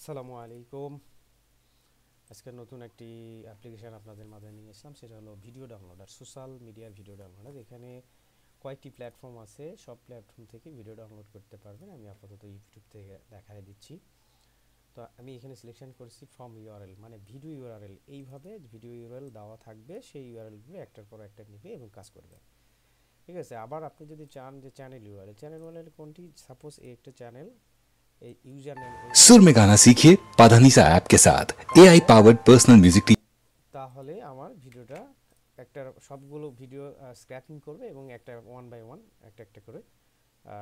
আসসালামু আলাইকুম। আজকে নতুন একটি অ্যাপ্লিকেশন আপনাদের মাঝে নিয়ে আসলাম, সেটা হলো ভিডিও ডাউনলোডার, সোশ্যাল মিডিয়ার ভিডিও ডাউনলোডার। এখানে কয়েকটি প্ল্যাটফর্ম আছে, সব প্ল্যাটফর্ম থেকে ভিডিও ডাউনলোড করতে পারবেন। আমি আপাতত ইউটিউব থেকে দেখাই দিচ্ছি। তো আমি এখানে সিলেকশন করেছি ফ্রম ইউআরএল, মানে ভিডিও ইউআরএল। এইভাবে ভিডিও ইউআরএল দেওয়া থাকবে, সেই ইউআরএলগুলো একটার পর একটা নেবে এবং কাজ করবে। ঠিক আছে। আবার আপনি যদি চান যে চ্যানেল ইউআরএল কোনটি, সাপোজ এই একটা চ্যানেল, এই ইউজার নেম सुर में गाना सीखिए पाधानीसा ऐप के साथ एआई তাহলে पावर्ड पर्सनल म्यूजिक তাহলে আমার ভিডিওটা একটা সবগুলো ভিডিও স্ক্র্যাপিং করবে এবং একটা ওয়ান বাই ওয়ান একটা একটা করে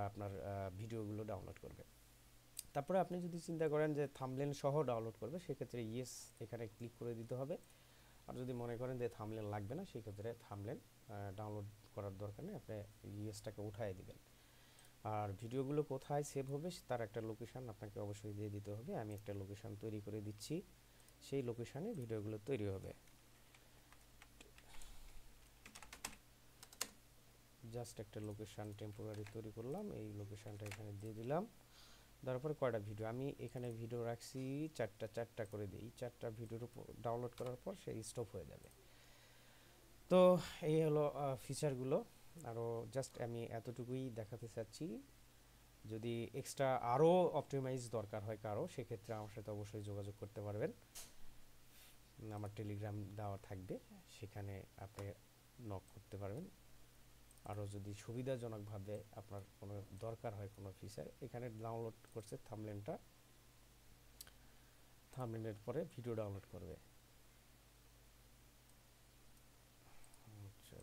আপনার ভিডিওগুলো ডাউনলোড করবে। তারপরে আপনি যদি চিন্তা করেন যে থাম্বনেল সহ ডাউনলোড করবে, সেক্ষেত্রে ইয়েস এখানে ক্লিক করে দিতে হবে। আর যদি মনে করেন যে থাম্বনেল লাগবে না, সেক্ষেত্রে থাম্বনেল ডাউনলোড করার দরকার নেই, আপনি ইয়েসটাকে উঠাই দিবেন। আর ভিডিওগুলো কোথায় সেভ হবে তার একটা লোকেশান আপনাকে অবশ্যই দিয়ে দিতে হবে। আমি একটা লোকেশান তৈরি করে দিচ্ছি, সেই লোকেশানে ভিডিওগুলো তৈরি হবে। জাস্ট একটা লোকেশান টেম্পোরারি তৈরি করলাম, এই লোকেশানটা এখানে দিয়ে দিলাম। তারপরে কয়টা ভিডিও আমি এখানে ভিডিও রাখছি, চারটা করে দিই। চারটা ভিডিওর উপর ডাউনলোড করার পর সে স্টপ হয়ে যাবে। তো এই হলো ফিচারগুলো। আরও জাস্ট আমি এতটুকুই দেখাতে চাচ্ছি। যদি এক্সট্রা আরও অপটিমাইজ দরকার হয় কারো, সেক্ষেত্রে আমার সাথে অবশ্যই যোগাযোগ করতে পারবেন। আমার টেলিগ্রাম দেওয়া থাকবে, সেখানে আপনি নক করতে পারবেন। আরও যদি সুবিধাজনকভাবে আপনার কোনো দরকার হয় কোনো ফিচার, এখানে ডাউনলোড করছে থাম্বনেলের পরে ভিডিও ডাউনলোড করবে। আচ্ছা,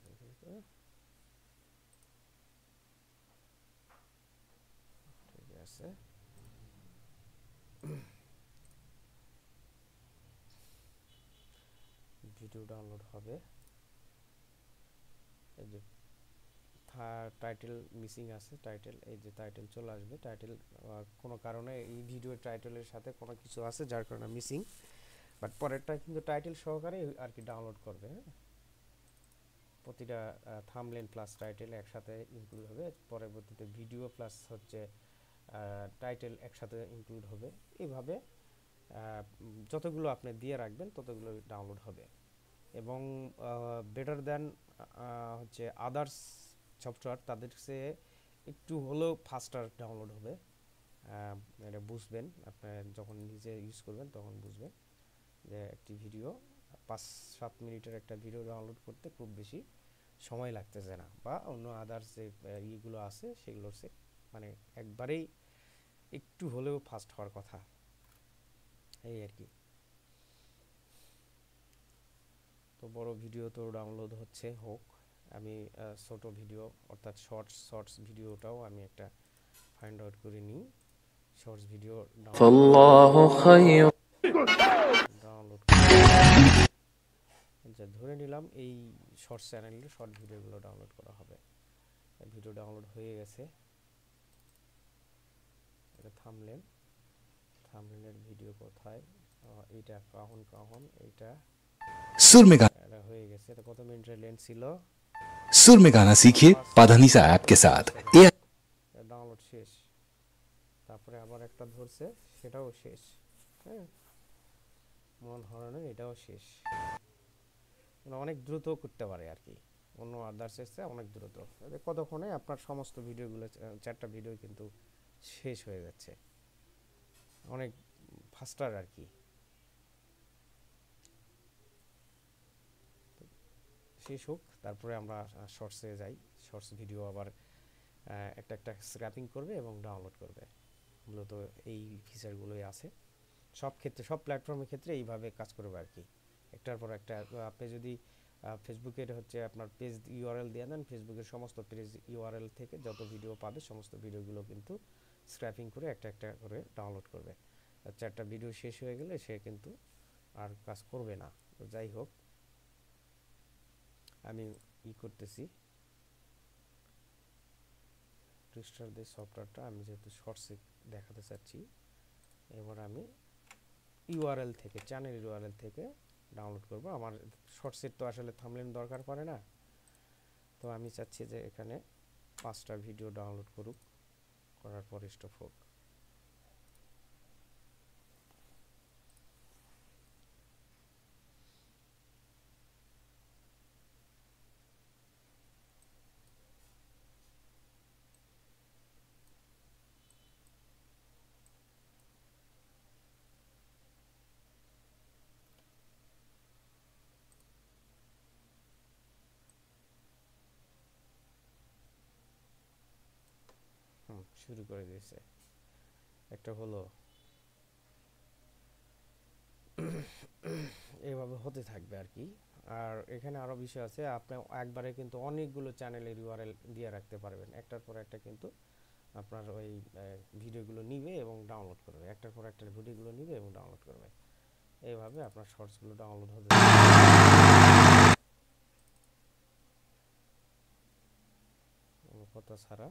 ঠিক আছে। ভিডিও ডাউনলোড হবে, এই যে টাইটেল মিসিং আছে, টাইটেল, এই যে টাইটেল চলে আসবে। টাইটেল কোনো কারণে এই ভিডিও টাইটেলের সাথে কোনো কিছু আছে যার কারণে মিসিং, বাট পরেরটা কিন্তু টাইটেল সহকারে আর কি ডাউনলোড করবে। হ্যাঁ, প্রতিটা থাম্বনেল প্লাস টাইটেল একসাথে ইনক্লুড হবে, পরবর্তীতে ভিডিও প্লাস হচ্ছে টাইটেল একসাথে ইনক্লুড হবে। এইভাবে যতগুলো আপনি দিয়ে রাখবেন ততগুলো ডাউনলোড হবে। এবং বেটার দেন হচ্ছে আদার্স সফটওয়্যার, তাদের চেয়ে একটু হলেও ফাস্টার ডাউনলোড হবে। এটা বুঝবেন আপনি যখন নিজে ইউজ করবেন, তখন বুঝবেন যে একটি ভিডিও 5-7 মিনিটের একটা ভিডিও ডাউনলোড করতে খুব বেশি সময় লাগতেছে না, বা অন্য আদার্স যে ইগুলো আছে সেগুলোর সে মানে একবারেই একটু হলেও ফাস্ট হওয়ার কথা, এই আর কি। তো বড় ভিডিও তো ডাউনলোড হোক। আমি ছোট ভিডিও অর্থাৎ শর্টস ভিডিওটাও আমি একটা ফাইন্ড আউট করে নিই। শর্টস ভিডিও ডাউনলোড আচ্ছা, ধরে নিলাম এই শর্টস চ্যানেলের শর্ট ভিডিওগুলো ডাউনলোড করা হবে। ভিডিও ডাউনলোড হয়ে গেছে। এটা থাম্বনেলের ভিডিও কোথায়, এইটা কাহন এইটা सुर में गाना এটা হয়ে গেছে। এটা কত মিনিটের লেন্থ ছিল? सुर में गाना सीखिए 5 पाधानीसा মিনিট ऐप के 34 साथ সেকেন্ড एआई ডাউনলোড শেষ। তারপরে আবার একটা ধরছে, সেটাও শেষ। হ্যাঁ, মন হরানো, এটাও শেষ। মানে অনেক দ্রুত করতে পারে আর কি, অন্য আদার্সের চেয়ে অনেক দ্রুত। কতক্ষণে আপনার সমস্ত ভিডিওগুলো, চারটা ভিডিও কিন্তু শেষ হয়ে যাচ্ছে, অনেক ফাস্টার আর কি। শেষ হোক, তারপরে আমরা শর্টসে যাই। শর্টস ভিডিও আবার একটা একটা স্ক্র্যাপিং করবে এবং ডাউনলোড করবে। মূলত এই ফিচারগুলোই আছে সব ক্ষেত্রে, সব প্ল্যাটফর্মের ক্ষেত্রে এইভাবে কাজ করবে আর কি। একটার পর একটা আপনি যদি ফেসবুকের হচ্ছে আপনার পেজ ইউআরএল দিয়ে দেন, ফেসবুকের সমস্ত পেজ ইউআরএল থেকে যত ভিডিও পাবে সমস্ত ভিডিওগুলো কিন্তু স্ক্র্যাপিং করে একটা একটা করে ডাউনলোড করবে। চারটা ভিডিও শেষ হয়ে গেলে সে কিন্তু আর কাজ করবে না। তো যাই হোক, আমি করতেছি রেজিস্টার দিয়ে সফটওয়্যারটা, আমি যেহেতু শর্টসে দেখাতে চাচ্ছি, এবার আমি ইউআরএল থেকে, চ্যানেল ইউআরএল থেকে ডাউনলোড করব। আমার শর্টসের তো আসলে থাম্বনেল দরকার পড়ে না, তো আমি চাচ্ছি যে এখানে 5টা ভিডিও ডাউনলোড করুক, করার পর স্টপ হোক। শুরু করে দিয়েছে। একটা হলো, এভাবে হতে থাকবে আর কি। আর এখানে আরও বিষয় আছে, আপনি একবারে কিন্তু অনেকগুলো চ্যানেলের ইউআরএল দিয়ে রাখতে পারবেন, একটার পর একটা কিন্তু আপনার ওই ভিডিওগুলো নিবে এবং ডাউনলোড করবে, একটার পর একটা ভিডিওগুলো নিবে এবং ডাউনলোড করবে। এইভাবে আপনার শর্টসগুলো ডাউনলোড হতে কথা ছাড়া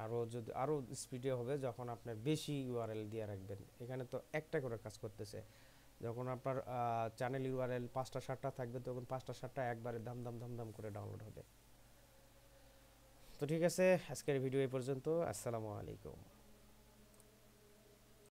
আরও যদি আরও স্পিডে হবে যখন আপনার বেশি ইউআরএল দিয়ে রাখবেন। এখানে তো একটা করে কাজ করতেছে, যখন আপনার চ্যানেল ইউআরএল 5টা 7টা থাকবে তখন 5টা 7টা একবারে দাম দাম দাম দাম করে ডাউনলোড হবে। তো ঠিক আছে, আজকের ভিডিও এই পর্যন্ত। আসসালামু আলাইকুম।